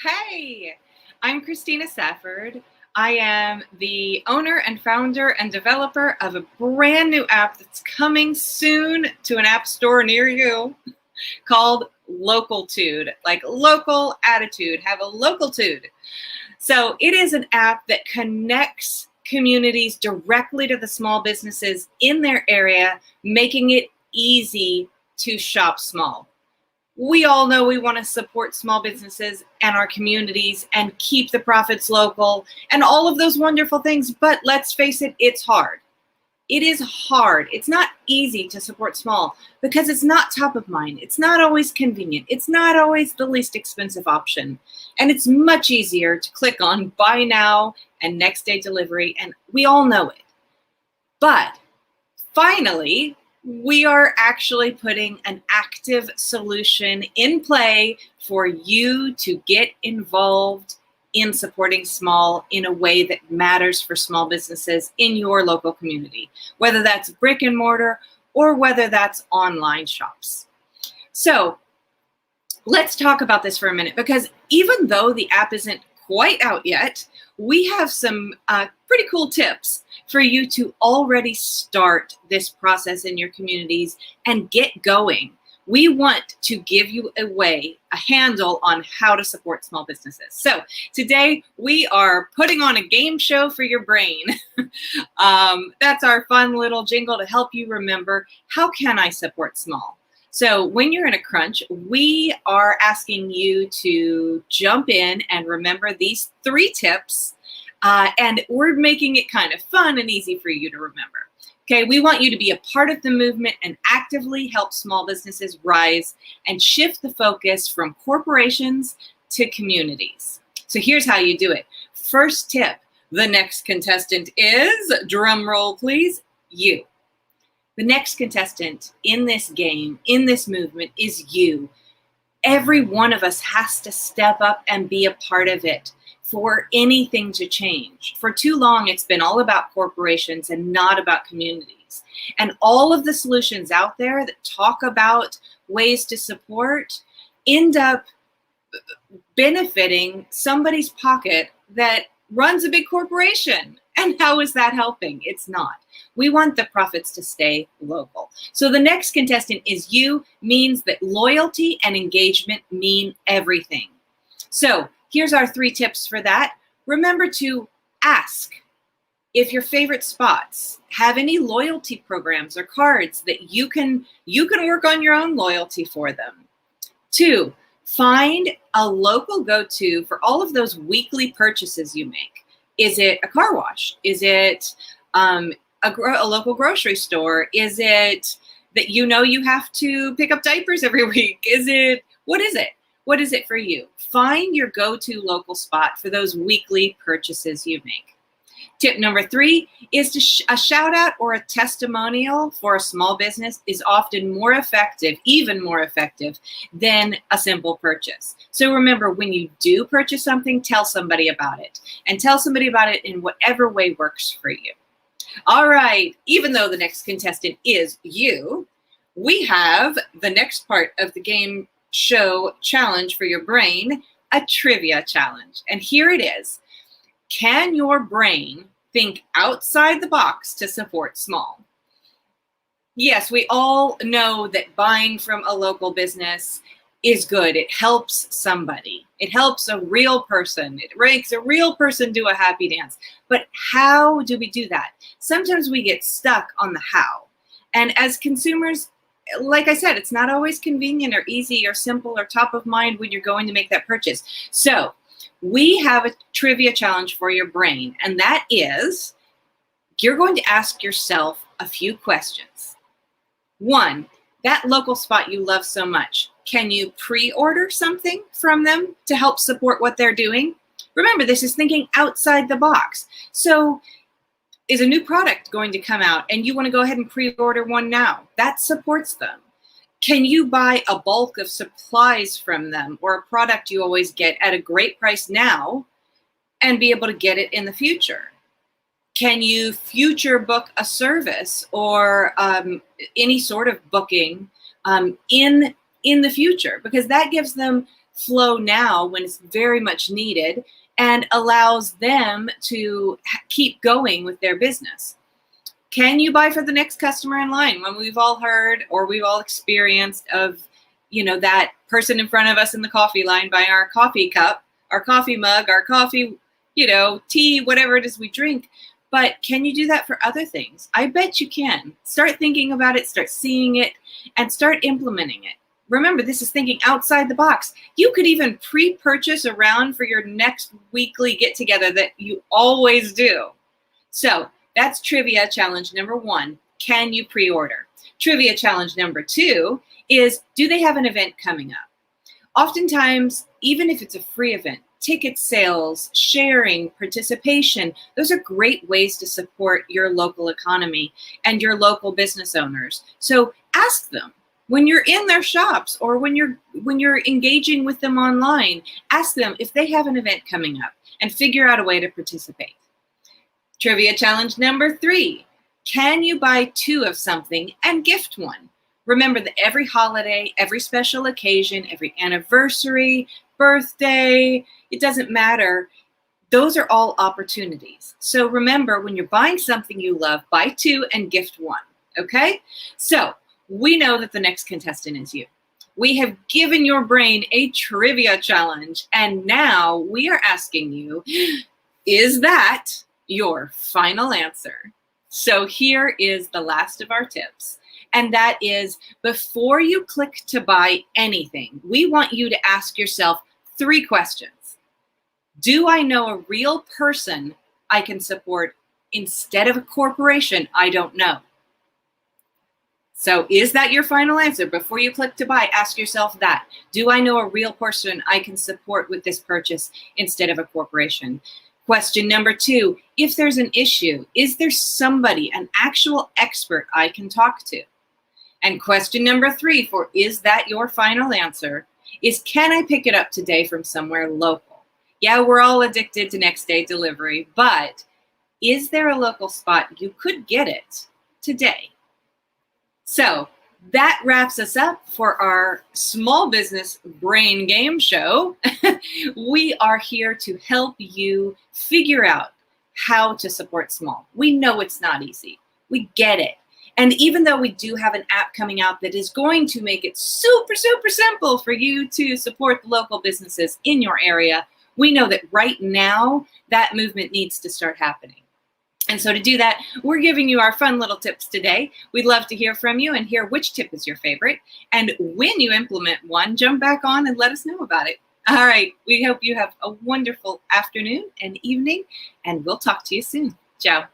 Hey, I'm Christina Safford. I am the owner and founder and developer of a brand new app that's coming soon to an app store near you called Localtude, like local attitude, have a localtude. So it is an app that connects communities directly to the small businesses in their area, making it easy to shop small. We all know we want to support small businesses and our communities and keep the profits local and all of those wonderful things. But let's face it, it's hard. It is hard. It's not easy to support small because it's not top of mind. It's not always convenient. It's not always the least expensive option. And it's much easier to click on buy now and next day delivery. And we all know it. But finally, we are actually putting an active solution in play for you to get involved in supporting small in a way that matters for small businesses in your local community, whether that's brick and mortar or whether that's online shops. So let's talk about this for a minute, because even though the app isn't quite out yet, we have some pretty cool tips for you to already start this process in your communities and get going. We want to give you a handle on how to support small businesses. So today we are putting on a game show for your brain. That's our fun little jingle to help you remember, how can I support small? So when you're in a crunch, we are asking you to jump in and remember these 3 tips. And we're making it kind of fun and easy for you to remember. Okay, we want you to be a part of the movement and actively help small businesses rise and shift the focus from corporations to communities. So here's how you do it. First tip, the next contestant is, drum roll please, you. The next contestant in this game, in this movement, is you. Every one of us has to step up and be a part of it for anything to change. For too long, it's been all about corporations and not about communities. And all of the solutions out there that talk about ways to support end up benefiting somebody's pocket that runs a big corporation. And how is that helping? It's not. We want the profits to stay local. So the next contestant is you, means that loyalty and engagement mean everything. So here's our 3 tips for that. Remember to ask if your favorite spots have any loyalty programs or cards that you can work on your own loyalty for them. 2, find a local go-to for all of those weekly purchases you make. Is it a car wash? Is it a local grocery store? Is it that you have to pick up diapers every week? What is it? What is it for you? Find your go-to local spot for those weekly purchases you make. Tip number 3 is a shout out or a testimonial for a small business is often more effective, even more effective than a simple purchase. So remember, when you do purchase something, tell somebody about it, and tell somebody about it in whatever way works for you. All right, even though the next contestant is you, we have the next part of the game show challenge for your brain, a trivia challenge. And here it is. Can your brain think outside the box to support small? Yes, we all know that buying from a local business is good. It helps somebody. It helps a real person. It makes a real person do a happy dance. But how do we do that? Sometimes we get stuck on the how. And as consumers, like I said, it's not always convenient or easy or simple or top of mind when you're going to make that purchase. So we have a trivia challenge for your brain, and that is you're going to ask yourself a few questions. 1, that local spot you love so much, can you pre-order something from them to help support what they're doing? Remember, this is thinking outside the box. So is a new product going to come out and you want to go ahead and pre-order one now? That supports them. Can you buy a bulk of supplies from them or a product you always get at a great price now and be able to get it in the future? Can you future book a service or any sort of booking in the future? Because that gives them flow now when it's very much needed and allows them to keep going with their business. Can you buy for the next customer in line? When we've all heard or we've all experienced of, that person in front of us in the coffee line buying our coffee cup, our coffee mug, our coffee, tea, whatever it is we drink. But can you do that for other things? I bet you can. Start thinking about it, start seeing it, and start implementing it. Remember, this is thinking outside the box. You could even pre-purchase a round for your next weekly get-together that you always do. So that's trivia challenge number 1. Can you pre-order? Trivia challenge number 2 is, do they have an event coming up? Oftentimes, even if it's a free event, ticket sales, sharing, participation, those are great ways to support your local economy and your local business owners. So ask them when you're in their shops or when you're engaging with them online, ask them if they have an event coming up and figure out a way to participate. Trivia challenge number 3, can you buy 2 of something and gift 1? Remember that every holiday, every special occasion, every anniversary, birthday, it doesn't matter. Those are all opportunities. So remember, when you're buying something you love, buy 2 and gift 1, okay? So we know that the next contestant is you. We have given your brain a trivia challenge, and now we are asking you, is that your final answer? So here is the last of our tips. And that is, before you click to buy anything, we want you to ask yourself 3 questions. Do I know a real person I can support instead of a corporation I don't know? So is that your final answer? Before you click to buy, ask yourself that. Do I know a real person I can support with this purchase instead of a corporation? Question number 2, if there's an issue, is there somebody, an actual expert I can talk to? And question number 3 for is that your final answer is, can I pick it up today from somewhere local? Yeah, we're all addicted to next day delivery, but is there a local spot you could get it today? So that wraps us up for our small business brain game show. We are here to help you figure out how to support small. We know it's not easy. We get it. And even though we do have an app coming out that is going to make it super, super simple for you to support the local businesses in your area, we know that right now that movement needs to start happening. And so to do that, we're giving you our fun little tips today. We'd love to hear from you and hear which tip is your favorite. And when you implement one, jump back on and let us know about it. All right, we hope you have a wonderful afternoon and evening, and we'll talk to you soon. Ciao.